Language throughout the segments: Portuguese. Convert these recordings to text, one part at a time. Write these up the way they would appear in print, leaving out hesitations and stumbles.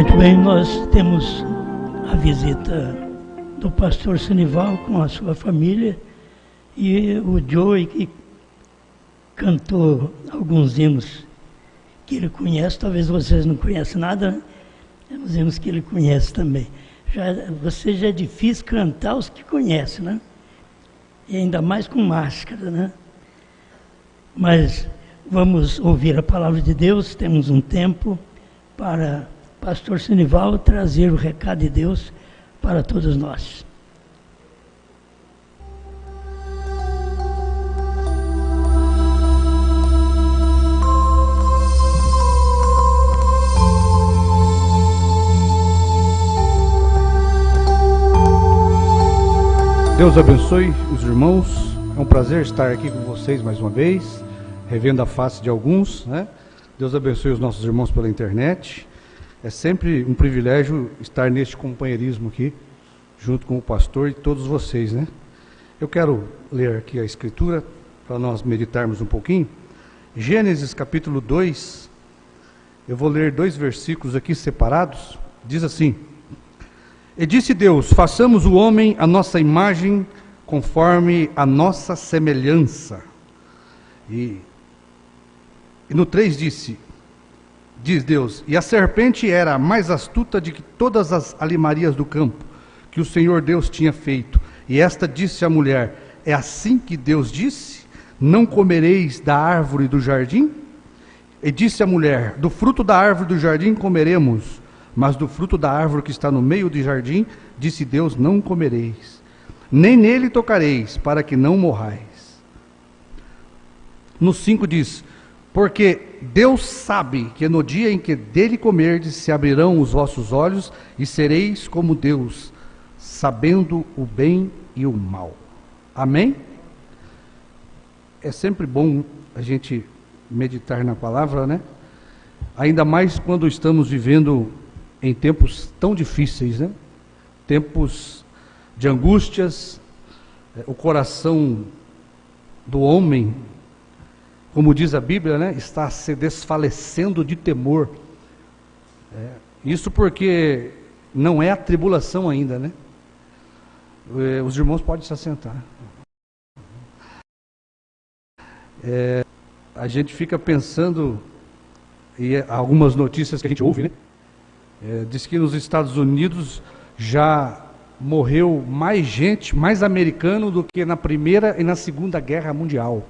Muito bem, nós temos a visita do pastor Senival com a sua família e o Joey, que cantou alguns hinos que ele conhece. Talvez vocês não conheçam nada, né? Os hinos que ele conhece também. Você já é difícil cantar os que conhece, né? E ainda mais com máscara, né? Mas vamos ouvir a palavra de Deus. Temos um tempo para pastor Senival trazer o recado de Deus para todos nós. Deus abençoe os irmãos. É um prazer estar aqui com vocês mais uma vez, revendo a face de alguns, né? Deus abençoe os nossos irmãos pela internet. É sempre um privilégio estar neste companheirismo aqui, junto com o pastor e todos vocês, né? Eu quero ler aqui a escritura, para nós meditarmos um pouquinho. Gênesis capítulo 2, eu vou ler 2 versículos aqui separados. Diz assim: E disse Deus, façamos o homem à nossa imagem, conforme a nossa semelhança. E no 3 diz Deus, e a serpente era mais astuta de que todas as alimarias do campo, que o Senhor Deus tinha feito. E esta disse à mulher, é assim que Deus disse, não comereis da árvore do jardim? E disse a mulher, do fruto da árvore do jardim comeremos, mas do fruto da árvore que está no meio do jardim, disse Deus, não comereis, nem nele tocareis, para que não morrais. No 5 diz, porque Deus sabe que no dia em que dele comerdes, se abrirão os vossos olhos, e sereis como Deus, sabendo o bem e o mal. Amém? É sempre bom a gente meditar na palavra, né? Ainda mais quando estamos vivendo em tempos tão difíceis, né? Tempos de angústias, o coração do homem, como diz a Bíblia, né, está se desfalecendo de temor. Isso porque não é a tribulação ainda, né? Os irmãos podem se assentar. A gente fica pensando, e algumas notícias que a gente ouve, né? Diz que nos Estados Unidos já morreu mais gente, mais americano do que na Primeira e na Segunda Guerra Mundial.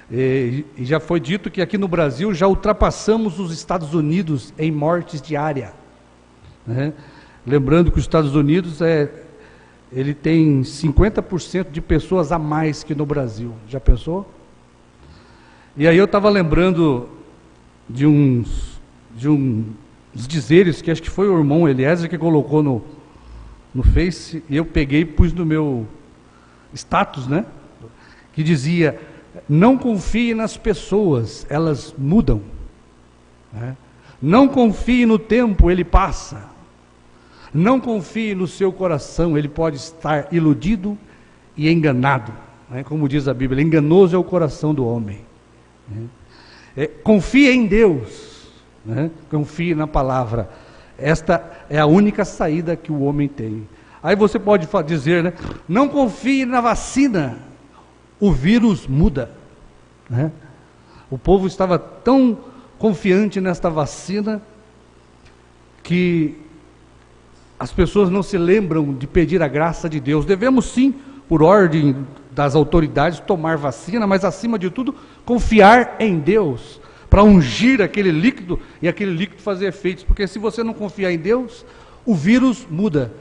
E já foi dito que aqui no Brasil já ultrapassamos os Estados Unidos em mortes diárias. Lembrando que os Estados Unidos ele tem 50% de pessoas a mais que no Brasil. Já pensou? E aí eu estava lembrando de uns dizeres que acho que foi o irmão Eliezer que colocou no Face, e eu peguei e pus no meu status, né? Que dizia, não confie nas pessoas, elas mudam. Não confie no tempo, ele passa. Não confie no seu coração, ele pode estar iludido e enganado. Como diz a Bíblia, enganoso é o coração do homem. Confie em Deus, confie na palavra. Esta é a única saída que o homem tem. Aí você pode dizer, né? Não confie na vacina, o vírus muda. O povo estava tão confiante nesta vacina que as pessoas não se lembram de pedir a graça de Deus. Devemos sim, por ordem das autoridades, tomar vacina, mas acima de tudo, confiar em Deus, para ungir aquele líquido e aquele líquido fazer efeitos, porque se você não confiar em Deus, o vírus muda,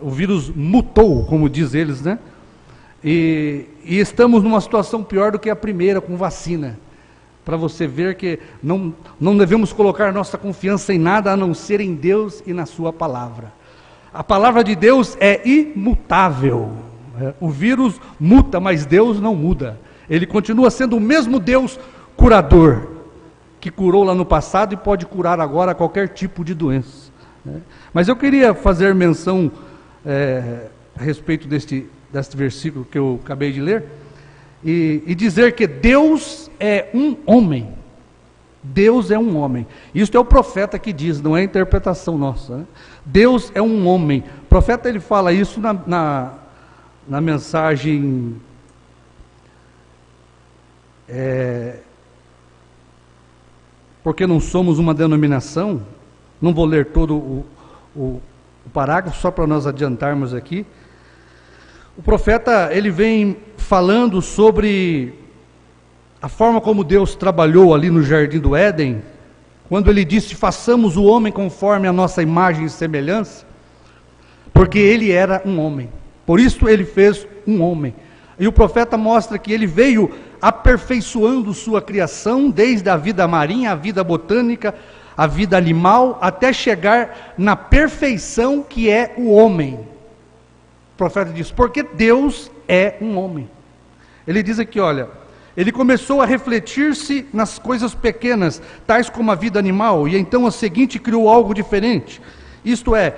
o vírus mutou, como diz eles, né? E estamos numa situação pior do que a primeira, com vacina, para você ver que não devemos colocar nossa confiança em nada, a não ser em Deus e na sua palavra. A palavra de Deus é imutável. O vírus muta, mas Deus não muda. Ele continua sendo o mesmo Deus curador, que curou lá no passado e pode curar agora qualquer tipo de doença. Mas eu queria fazer menção a respeito deste versículo que eu acabei de ler, e dizer que Deus é um homem. Deus é um homem. Isso é o profeta que diz, não é a interpretação nossa, né? Deus é um homem. O profeta, ele fala isso na mensagem... porque não somos uma denominação. Não vou ler todo o parágrafo, só para nós adiantarmos aqui. O profeta, ele vem falando sobre a forma como Deus trabalhou ali no Jardim do Éden, quando ele disse: façamos o homem conforme a nossa imagem e semelhança, porque ele era um homem, por isso ele fez um homem. E o profeta mostra que ele veio aperfeiçoando sua criação, desde a vida marinha, a vida botânica, a vida animal, até chegar na perfeição que é o homem. O profeta diz, porque Deus é um homem. Ele diz aqui, olha, ele começou a refletir-se nas coisas pequenas, tais como a vida animal, e então a seguinte criou algo diferente. Isto é,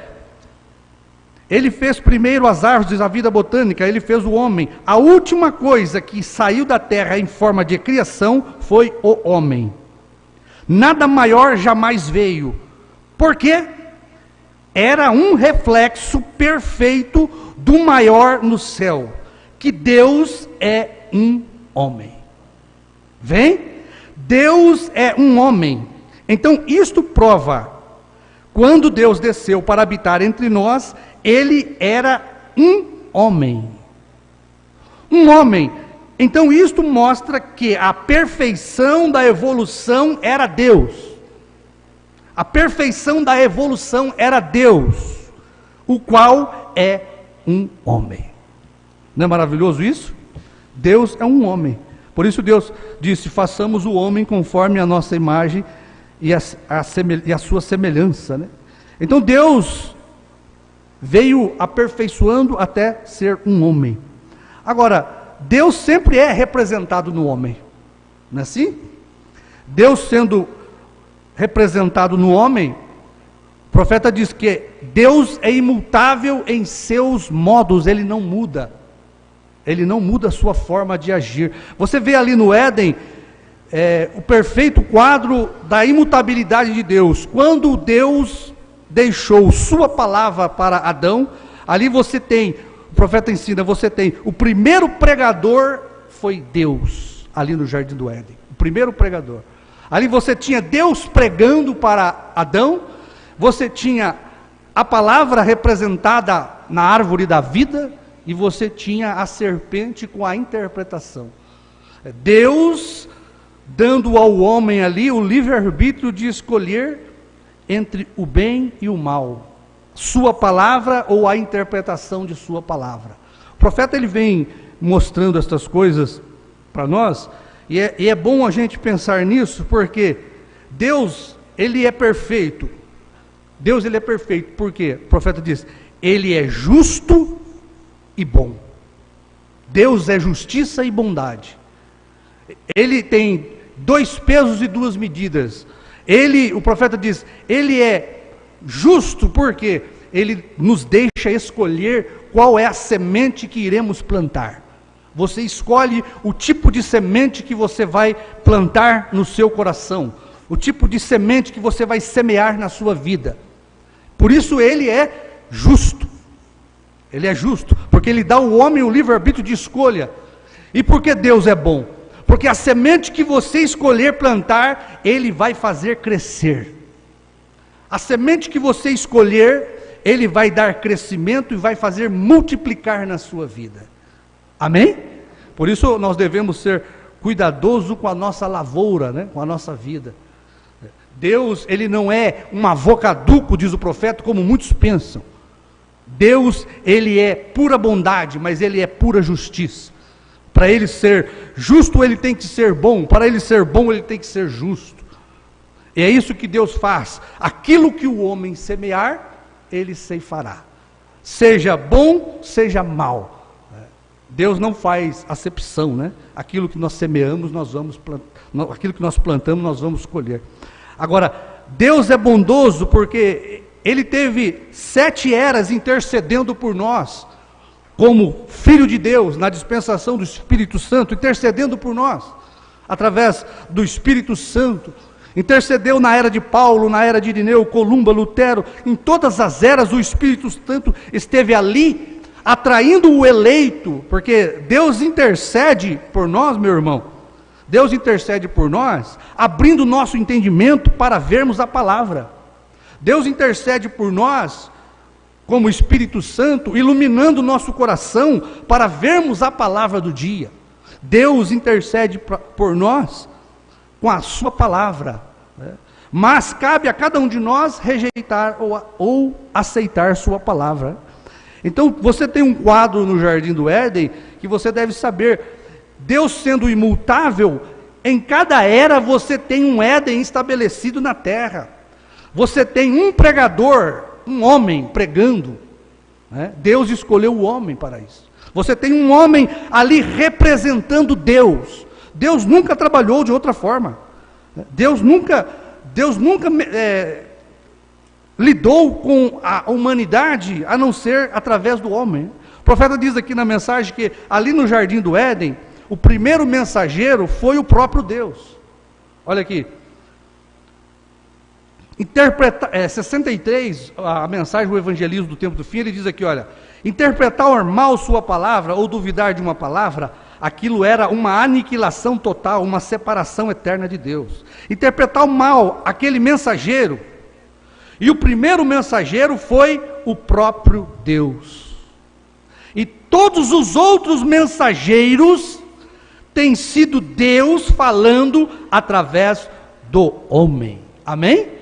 ele fez primeiro as árvores, a vida botânica, ele fez o homem. A última coisa que saiu da terra em forma de criação foi o homem. Nada maior jamais veio. Por quê? Era um reflexo perfeito do maior no céu, que Deus é um homem. Vem? Deus é um homem. Então isto prova, quando Deus desceu para habitar entre nós, ele era um homem. Um homem. Então isto mostra que a perfeição da evolução era Deus. A perfeição da evolução era Deus, o qual é um homem. Não é maravilhoso isso? Deus é um homem. Por isso Deus disse, façamos o homem conforme a nossa imagem e a sua semelhança, né? Então Deus veio aperfeiçoando até ser um homem. Agora, Deus sempre é representado no homem, não é assim? Deus sendo representado no homem, o profeta diz que Deus é imutável em seus modos, ele não muda. Ele não muda a sua forma de agir. Você vê ali no Éden, o perfeito quadro da imutabilidade de Deus. Quando Deus deixou sua palavra para Adão, ali você tem, o profeta ensina, você tem, o primeiro pregador foi Deus, ali no Jardim do Éden. O primeiro pregador. Ali você tinha Deus pregando para Adão, você tinha a palavra representada na árvore da vida, e você tinha a serpente com a interpretação. Deus dando ao homem ali o livre-arbítrio de escolher entre o bem e o mal, sua palavra ou a interpretação de sua palavra. O profeta ele vem mostrando estas coisas para nós, e é bom a gente pensar nisso, porque Deus, ele é perfeito. Deus, ele é perfeito, porque o profeta diz, ele é justo e bom. Deus é justiça e bondade. Ele tem 2 pesos e 2 medidas. O profeta diz, ele é justo porque ele nos deixa escolher qual é a semente que iremos plantar. Você escolhe o tipo de semente que você vai plantar no seu coração, o tipo de semente que você vai semear na sua vida. Por isso ele é justo. Ele é justo, porque ele dá ao homem o livre-arbítrio de escolha. E por que Deus é bom? Porque a semente que você escolher plantar, ele vai fazer crescer. A semente que você escolher, ele vai dar crescimento e vai fazer multiplicar na sua vida. Amém? Por isso nós devemos ser cuidadosos com a nossa lavoura, né? Com a nossa vida. Deus, ele não é um avocaduco, diz o profeta, como muitos pensam. Deus, ele é pura bondade, mas ele é pura justiça. Para ele ser justo, ele tem que ser bom. Para ele ser bom, ele tem que ser justo. E é isso que Deus faz. Aquilo que o homem semear, ele ceifará. Seja bom, seja mal. Deus não faz acepção, né? Aquilo que nós semeamos, nós vamos aquilo que nós plantamos, nós vamos colher. Agora, Deus é bondoso porque ele teve 7 eras intercedendo por nós, como Filho de Deus, na dispensação do Espírito Santo, intercedendo por nós, através do Espírito Santo. Intercedeu na era de Paulo, na era de Irineu, Columba, Lutero. Em todas as eras o Espírito Santo esteve ali, atraindo o eleito, porque Deus intercede por nós, meu irmão. Deus intercede por nós, abrindo o nosso entendimento para vermos a palavra. Deus intercede por nós, como Espírito Santo, iluminando o nosso coração para vermos a palavra do dia. Deus intercede por nós com a sua palavra, né? Mas cabe a cada um de nós rejeitar ou aceitar sua palavra. Então você tem um quadro no Jardim do Éden que você deve saber: Deus sendo imutável, em cada era você tem um Éden estabelecido na terra. Você tem um pregador, um homem pregando, né? Deus escolheu o homem para isso. Você tem um homem ali representando Deus. Deus nunca trabalhou de outra forma. Deus nunca lidou com a humanidade a não ser através do homem. O profeta diz aqui na mensagem que ali no Jardim do Éden, o primeiro mensageiro foi o próprio Deus. Olha aqui. 63, a mensagem do evangelismo do tempo do fim, ele diz aqui, olha: interpretar mal sua palavra ou duvidar de uma palavra, aquilo era uma aniquilação total, uma separação eterna de Deus. Interpretar mal aquele mensageiro, e o primeiro mensageiro foi o próprio Deus. E todos os outros mensageiros têm sido Deus falando através do homem. Amém?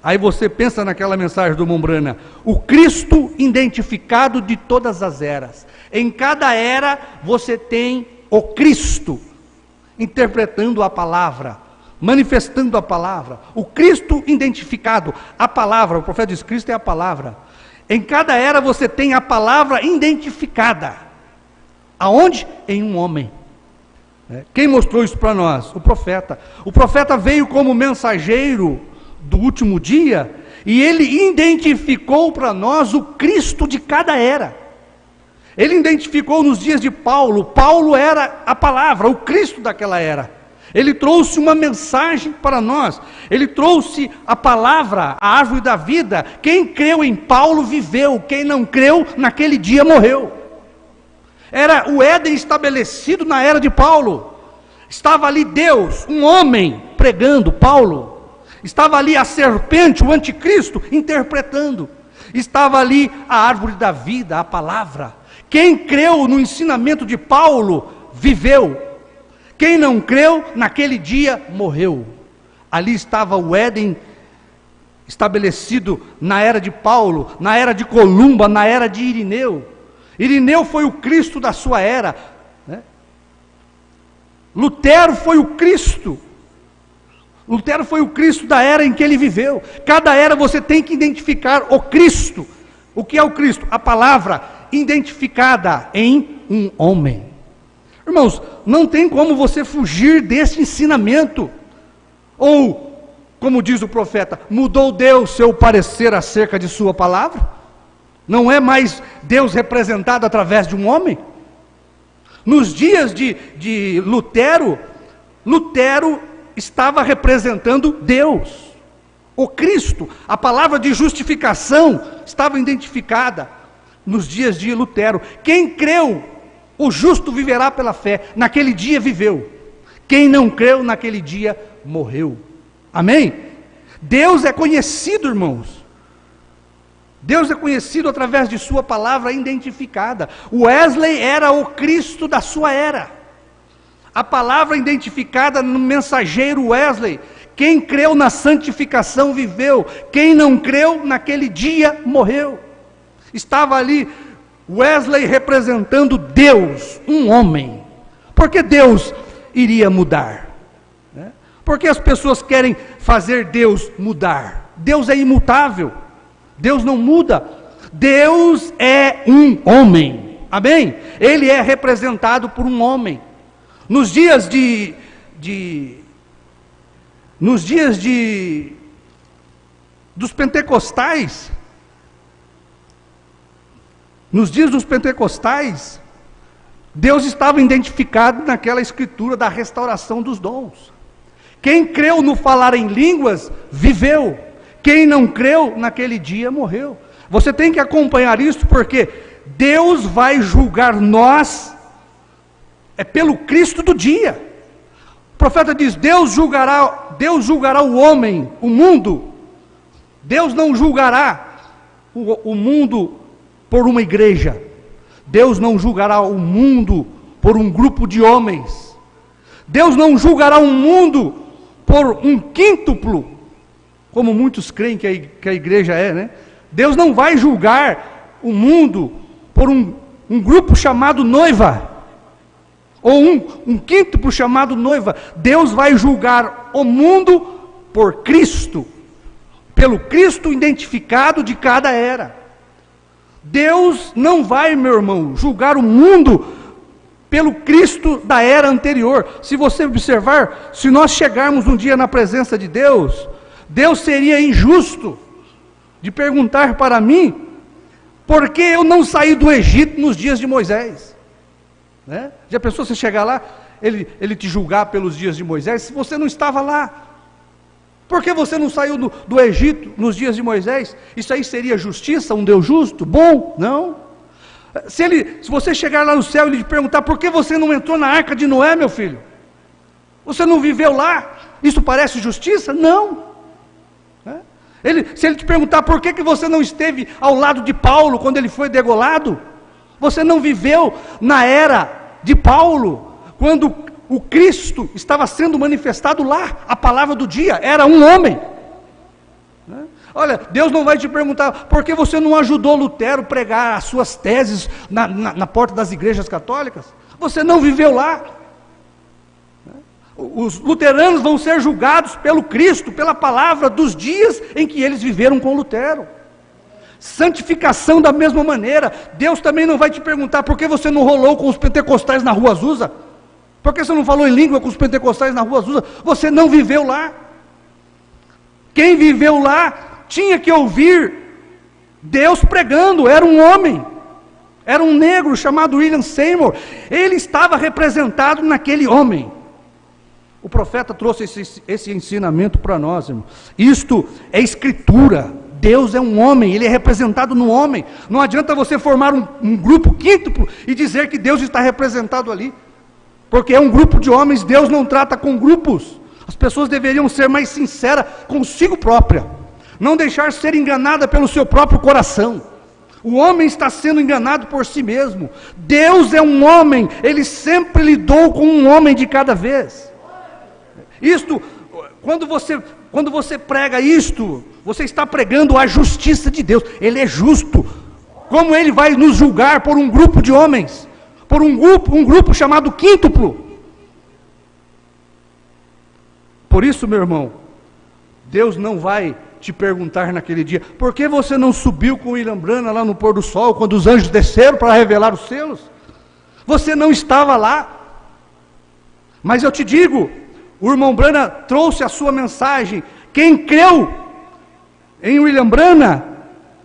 Aí você pensa naquela mensagem do Mombrana: o Cristo identificado de todas as eras. Em cada era você tem o Cristo interpretando a palavra, manifestando a palavra. O Cristo identificado, a palavra, o profeta diz: Cristo é a palavra. Em cada era você tem a palavra identificada. Aonde? Em um homem. Quem mostrou isso para nós? O profeta. O profeta veio como mensageiro do último dia, e ele identificou para nós o Cristo de cada era. Ele identificou nos dias de Paulo. Paulo era a palavra, o Cristo daquela era. Ele trouxe uma mensagem para nós. Ele trouxe a palavra, a árvore da vida. Quem creu em Paulo viveu, quem não creu naquele dia morreu. Era o Éden estabelecido na era de Paulo. Estava ali Deus, um homem pregando, Paulo. Estava ali a serpente, o anticristo, interpretando. Estava ali a árvore da vida, a palavra. Quem creu no ensinamento de Paulo, viveu. Quem não creu, naquele dia, morreu. Ali estava o Éden estabelecido na era de Paulo, na era de Columba, na era de Irineu. Irineu foi o Cristo da sua era, né? Lutero foi o Cristo. Lutero foi o Cristo da era em que ele viveu. Cada era você tem que identificar o Cristo. O que é o Cristo? A palavra identificada em um homem. Irmãos, não tem como você fugir desse ensinamento. Ou, como diz o profeta, mudou Deus seu parecer acerca de sua palavra? Não é mais Deus representado através de um homem? Nos dias de Lutero, Lutero estava representando Deus, o Cristo. A palavra de justificação estava identificada nos dias de Lutero. Quem creu, o justo viverá pela fé. Naquele dia viveu. Quem não creu, naquele dia morreu. Amém? Deus é conhecido, irmãos. Deus é conhecido através de sua palavra identificada. Wesley era o Cristo da sua era. A palavra identificada no mensageiro Wesley. Quem creu na santificação viveu. Quem não creu, naquele dia morreu. Estava ali Wesley representando Deus, um homem. Por que Deus iria mudar? Por que as pessoas querem fazer Deus mudar? Deus é imutável. Deus não muda. Deus é um homem. Amém? Ele é representado por um homem. Nos dias dos pentecostais, Deus estava identificado naquela escritura da restauração dos dons. Quem creu no falar em línguas, viveu. Quem não creu, naquele dia morreu. Você tem que acompanhar isso, porque Deus vai julgar nós, pelo Cristo do dia. O profeta diz, Deus julgará o homem, o mundo. Deus não julgará o mundo por uma igreja. Deus não julgará o mundo por um grupo de homens. Deus não julgará o mundo por um quíntuplo, como muitos creem que a igreja é, né? Deus não vai julgar o mundo por um grupo chamado noiva, ou um quíntuplo chamado noiva. Deus vai julgar o mundo por Cristo, pelo Cristo identificado de cada era. Deus não vai, meu irmão, julgar o mundo pelo Cristo da era anterior. Se você observar, se nós chegarmos um dia na presença de Deus, Deus seria injusto de perguntar para mim, por que eu não saí do Egito nos dias de Moisés? Né? Já pensou você chegar lá, ele te julgar pelos dias de Moisés, se você não estava lá? Por que você não saiu do Egito nos dias de Moisés? Isso aí seria justiça, um Deus justo, bom? Não. Se você chegar lá no céu e ele te perguntar, por que você não entrou na arca de Noé, meu filho? Você não viveu lá? Isso parece justiça? Não. Se ele te perguntar, por que você não esteve ao lado de Paulo, quando ele foi degolado? Você não viveu na era de Paulo, quando o Cristo estava sendo manifestado lá, a palavra do dia, era um homem. Olha, Deus não vai te perguntar, por que você não ajudou Lutero a pregar as suas teses na porta das igrejas católicas? Você não viveu lá. Os luteranos vão ser julgados pelo Cristo, pela palavra dos dias em que eles viveram com Lutero. Santificação da mesma maneira. Deus também não vai te perguntar, por que você não rolou com os pentecostais na rua Azusa? Por que você não falou em língua com os pentecostais na rua Azusa? Você não viveu lá. Quem viveu lá tinha que ouvir Deus pregando. Era um homem, era um negro chamado William Seymour. Ele estava representado naquele homem. O profeta trouxe esse ensinamento para nós, irmão. Isto é escritura. Deus é um homem, ele é representado no homem. Não adianta você formar um grupo quíntuplo e dizer que Deus está representado ali, porque é um grupo de homens. Deus não trata com grupos. As pessoas deveriam ser mais sinceras consigo própria, não deixar ser enganada pelo seu próprio coração. O homem está sendo enganado por si mesmo. Deus é um homem, ele sempre lidou com um homem de cada vez. Isto, quando você prega isto, você está pregando a justiça de Deus. Ele é justo. Como ele vai nos julgar por um grupo de homens, por um grupo chamado quíntuplo? Por isso, meu irmão, Deus não vai te perguntar naquele dia, por que você não subiu com William Branham lá no pôr do sol, quando os anjos desceram para revelar os selos? Você não estava lá. Mas eu te digo, o irmão Branham trouxe a sua mensagem. Quem creu em William Branham,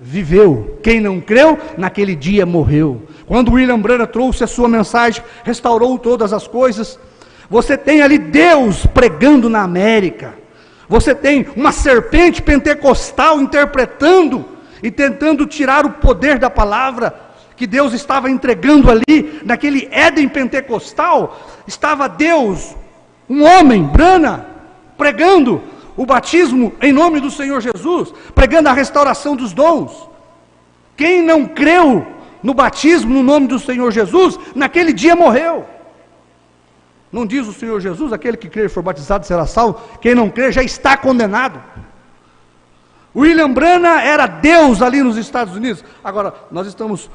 viveu. Quem não creu, naquele dia morreu. Quando William Branham trouxe a sua mensagem, restaurou todas as coisas. Você tem ali Deus pregando na América. Você tem uma serpente pentecostal interpretando e tentando tirar o poder da palavra que Deus estava entregando ali, naquele Éden pentecostal. Estava Deus, um homem, Branham, pregando o batismo em nome do Senhor Jesus, pregando a restauração dos dons. Quem não creu no batismo no nome do Senhor Jesus, naquele dia morreu. Não diz o Senhor Jesus, aquele que crer e for batizado será salvo, quem não crer já está condenado. William Branham era Deus ali nos Estados Unidos. Agora, nós estamos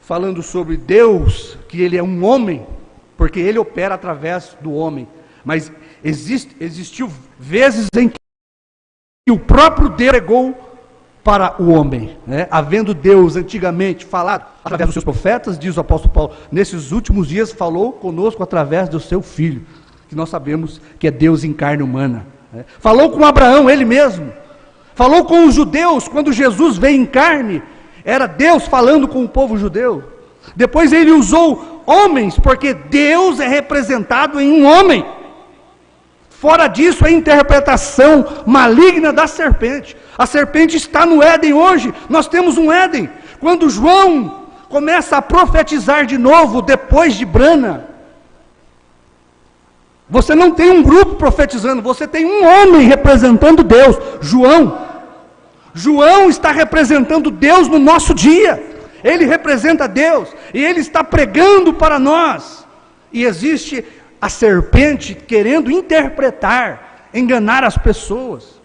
falando sobre Deus, que ele é um homem, porque ele opera através do homem. Mas existiu vezes em que o próprio Deus pregou para o homem, né? Havendo Deus antigamente falado através dos seus profetas, diz o apóstolo Paulo, nesses últimos dias falou conosco através do seu Filho, que nós sabemos que é Deus em carne humana, né? Falou com Abraão, ele mesmo, falou com os judeus, quando Jesus veio em carne, era Deus falando com o povo judeu. Depois ele usou homens, porque Deus é representado em um homem. Fora disso, é interpretação maligna da serpente. A serpente está no Éden hoje. Nós temos um Éden. Quando João começa a profetizar de novo, depois de Brana, você não tem um grupo profetizando, você tem um homem representando Deus, João. João está representando Deus no nosso dia. Ele representa Deus e ele está pregando para nós. E existe a serpente querendo interpretar, enganar as pessoas.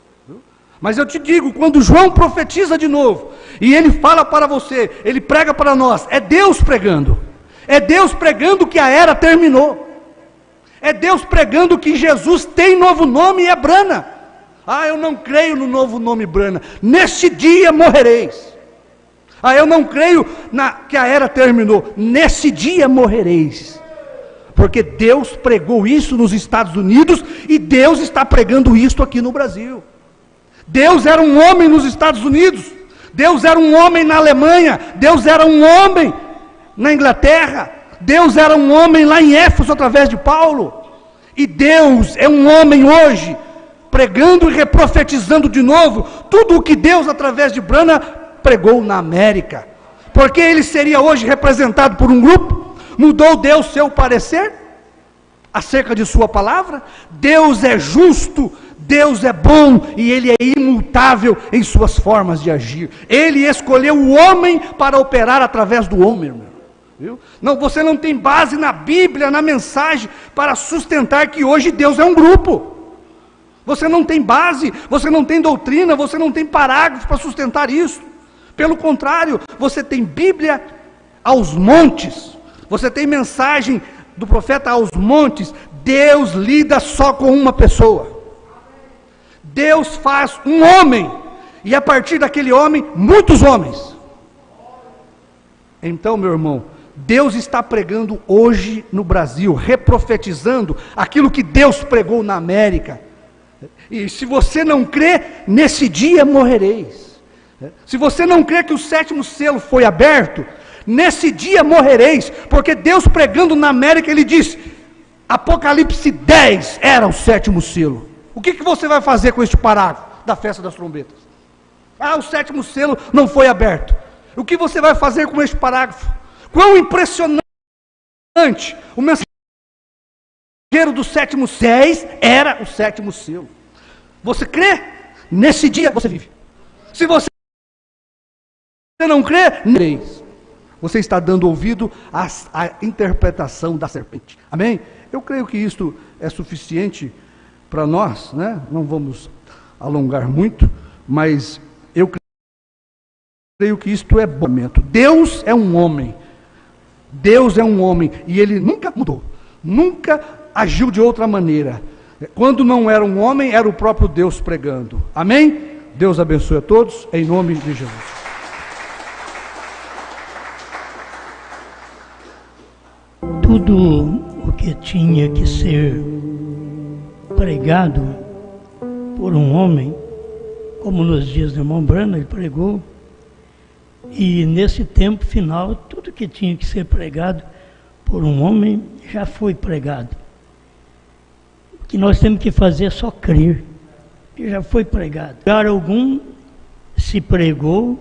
Mas eu te digo, quando João profetiza de novo, e ele fala para você, ele prega para nós, é Deus pregando. É Deus pregando que a era terminou. É Deus pregando que Jesus tem novo nome e é Brana. Ah, eu não creio no novo nome Brana. Neste dia morrereis. Ah, eu não creio que a era terminou. Nesse dia morrereis. Porque Deus pregou isso nos Estados Unidos e Deus está pregando isso aqui no Brasil. Deus era um homem nos Estados Unidos. Deus era um homem na Alemanha. Deus era um homem na Inglaterra. Deus era um homem lá em Éfeso através de Paulo. E Deus é um homem hoje, pregando e reprofetizando de novo tudo o que Deus através de Brana pregou na América. Porque ele seria hoje representado por um grupo? Mudou Deus seu parecer acerca de sua palavra? Deus é justo, Deus é bom e Ele é imutável em suas formas de agir. Ele escolheu o homem para operar através do homem, irmão. Viu? Não, você não tem base na Bíblia, na mensagem, para sustentar que hoje Deus é um grupo. Você não tem base, você não tem doutrina, você não tem parágrafo para sustentar isso. Pelo contrário, você tem Bíblia aos montes, você tem mensagem do profeta aos montes. Deus lida só com uma pessoa. Deus faz um homem, e a partir daquele homem, muitos homens. Então, meu irmão, Deus está pregando hoje no Brasil, reprofetizando aquilo que Deus pregou na América. E se você não crê, nesse dia morrereis. Se você não crê que o 7º selo foi aberto, nesse dia morrereis, porque Deus pregando na América, Ele diz, Apocalipse 10 era o 7º selo. O que você vai fazer com este parágrafo da festa das trombetas? Ah, o 7º selo não foi aberto. O que você vai fazer com este parágrafo? Quão impressionante, o mensageiro do 7º selo era o 7º selo. Você crê? Nesse dia você vive. Se você não crê, você está dando ouvido à interpretação da serpente. Amém? Eu creio que isto é suficiente para nós, né? Não vamos alongar muito, mas eu creio que isto é bom. Deus é um homem. Deus é um homem e Ele nunca mudou, nunca agiu de outra maneira. Quando não era um homem, era o próprio Deus pregando. Amém? Deus abençoe a todos, em nome de Jesus. Tudo o que tinha que ser pregado por um homem, como nos dias do irmão Brana, ele pregou. E nesse tempo final, tudo que tinha que ser pregado por um homem já foi pregado. O que nós temos que fazer é só crer, que já foi pregado. Em lugar algum se pregou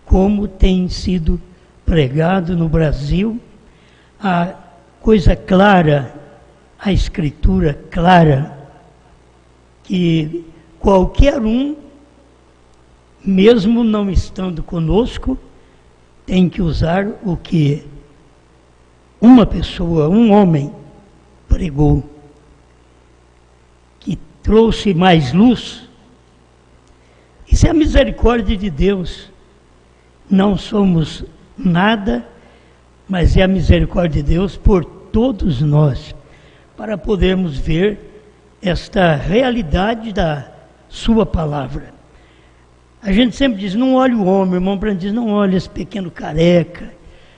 como tem sido pregado no Brasil, a coisa clara, a escritura clara, que qualquer um, mesmo não estando conosco, tem que usar o que uma pessoa, um homem, pregou, que trouxe mais luz. Isso é a misericórdia de Deus. Não somos nada, mas é a misericórdia de Deus por todos nós, para podermos ver esta realidade da sua palavra. A gente sempre diz, não olhe o homem, o irmão Brando diz, não olhe esse pequeno careca,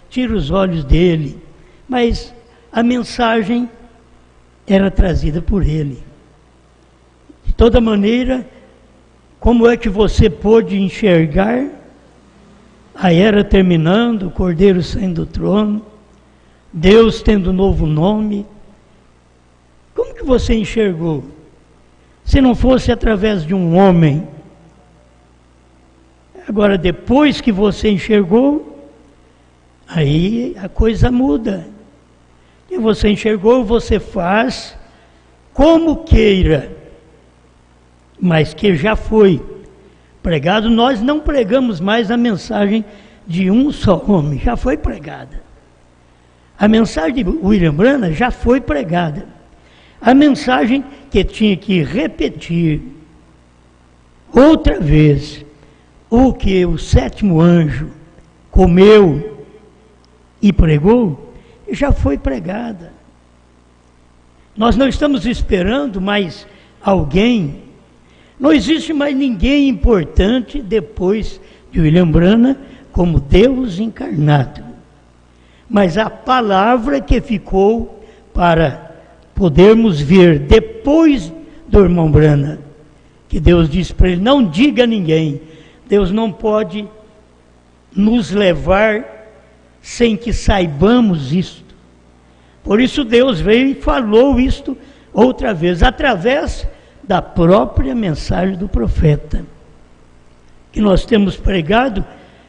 tira os olhos dele. Mas a mensagem era trazida por ele. De toda maneira, como é que você pôde enxergar a era terminando, o Cordeiro saindo do trono, Deus tendo um novo nome? Como que você enxergou? se não fosse através de um homem. Agora, depois que você enxergou, aí a coisa muda. E você enxergou, você faz como queira, mas que já foi pregado. Nós não pregamos mais a mensagem de um só homem, já foi pregada. A mensagem de William Branham já foi pregada. A mensagem que tinha que repetir outra vez o que o sétimo anjo comeu e pregou, já foi pregada. Nós não estamos esperando mais alguém. Não existe mais ninguém importante depois de William Branham como Deus encarnado. Mas a palavra que ficou para podermos ver depois do irmão Branham, que Deus disse para ele, não diga a ninguém. Deus não pode nos levar sem que saibamos isto. Por isso Deus veio e falou isto outra vez, através da própria mensagem do profeta. Que nós temos pregado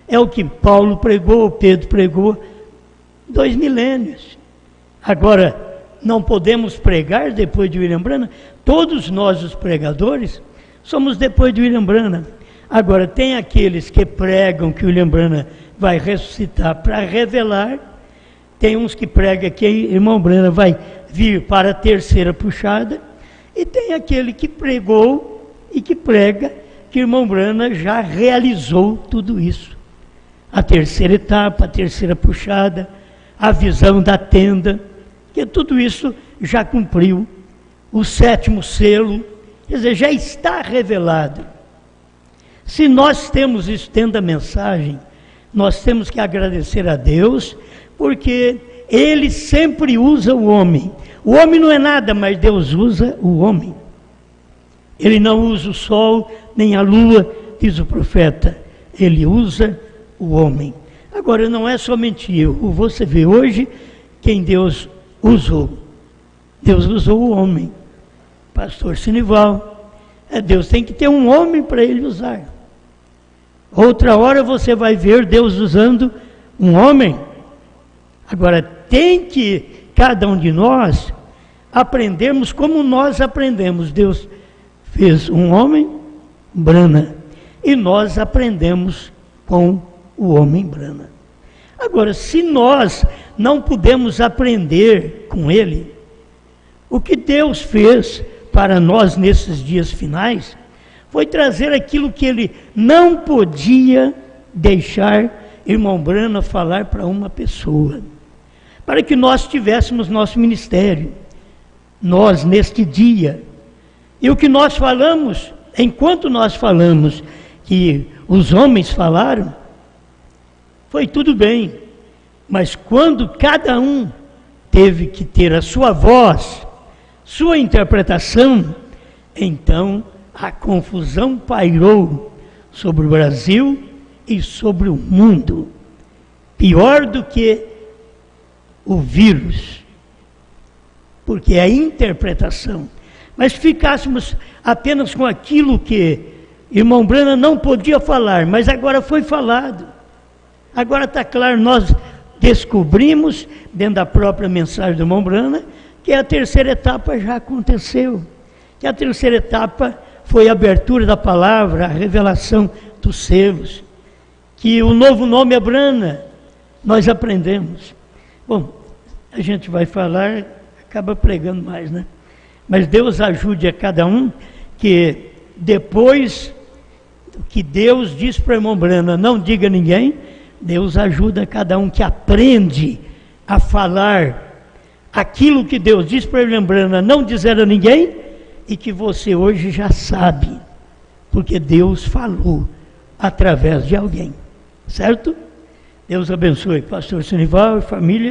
é o que Paulo pregou, Pedro pregou, 2 milênios. Agora, não podemos pregar depois de William Branham. Todos nós, os pregadores, somos depois de William Branham. Agora, tem aqueles que pregam que William Branham vai ressuscitar para revelar. Tem uns que pregam que irmão Branham vai vir para a terceira puxada. E tem aquele que pregou e que prega que irmão Branham já realizou tudo isso. A terceira etapa, a terceira puxada, a visão da tenda, que tudo isso já cumpriu. O sétimo selo, quer dizer, já está revelado. Se nós temos isso dentro da mensagem, nós temos que agradecer a Deus, porque Ele sempre usa o homem. O homem não é nada, mas Deus usa o homem. Ele não usa o sol, nem a lua, diz o profeta. Ele usa o homem. Agora, não é somente eu. Você vê hoje quem Deus usou. Deus usou o homem. Pastor Sinival. Deus tem que ter um homem para ele usar. Outra hora você vai ver Deus usando um homem. Agora, tem que cada um de nós aprendermos como nós aprendemos. Deus fez um homem, Branham, e nós aprendemos com o homem Branham. Agora, se nós não podemos aprender com ele, o que Deus fez para nós nesses dias finais foi trazer aquilo que ele não podia deixar irmão Branham falar para uma pessoa, para que nós tivéssemos nosso ministério, nós neste dia. E o que nós falamos, enquanto nós falamos que os homens falaram, foi tudo bem, mas quando cada um teve que ter a sua voz, sua interpretação, então a confusão pairou sobre o Brasil e sobre o mundo, pior do que o vírus, porque é a interpretação. Mas ficássemos apenas com aquilo que irmão Branham não podia falar, mas agora foi falado. Agora está claro, nós descobrimos, dentro da própria mensagem do irmão Branham, que a terceira etapa já aconteceu. Que a terceira etapa foi a abertura da palavra, a revelação dos selos. Que o novo nome é Branham, nós aprendemos. Bom, a gente vai falar, acaba pregando mais, né? Mas Deus ajude a cada um, que depois que Deus diz para o irmão Branham, não diga a ninguém, Deus ajuda a cada um que aprende a falar aquilo que Deus diz para o irmão Branham, não dizer a ninguém, e que você hoje já sabe, porque Deus falou através de alguém, certo? Deus abençoe, pastor Sinival e família.